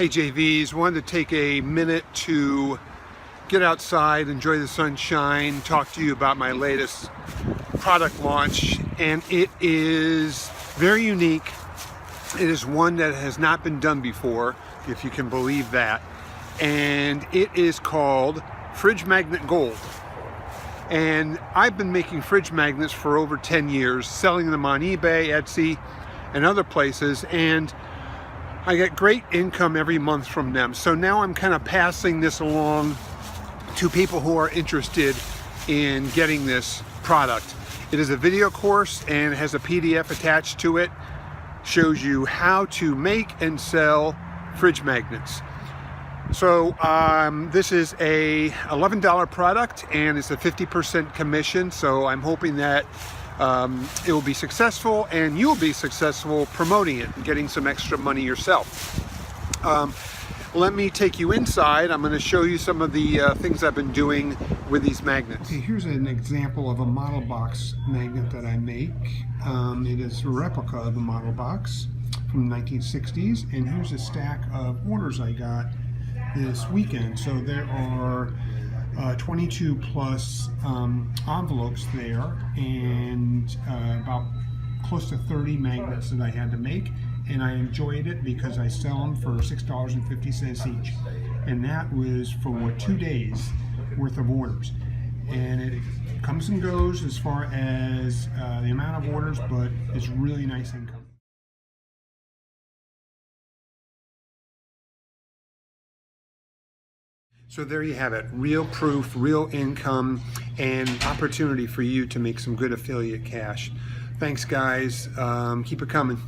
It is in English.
Hey JVs, wanted to take a minute to get outside, enjoy the sunshine, talk to you about my latest product launch, and it is very unique. It is one that has not been done before, if you can believe that, and it is called Fridge Magnet Gold. And I've been making fridge magnets for over 10 years, selling them on eBay, Etsy, and other places, and I get great income every month from them. So now I'm kind of passing this along to people who are interested in getting this product. It is a video course and has a PDF attached to it. Shows you how to make and sell fridge magnets. So this is a $11 product and it's a 50% commission. So I'm hoping that it will be successful and you'll be successful promoting it and getting some extra money yourself. Let me take you inside. I'm going to show you some of the things I've been doing with these magnets. Okay, here's an example of a model box magnet that I make. It is a replica of the model box from the 1960s, and here's a stack of orders I got this weekend. So there are 22 plus envelopes there, and about close to 30 magnets that I had to make, and I enjoyed it because I sell them for $6.50 each, and that was for 2 days worth of orders. And it comes and goes as far as the amount of orders, but it's really nice income. So there you have it, real proof, real income, and opportunity for you to make some good affiliate cash. Thanks guys, keep it coming.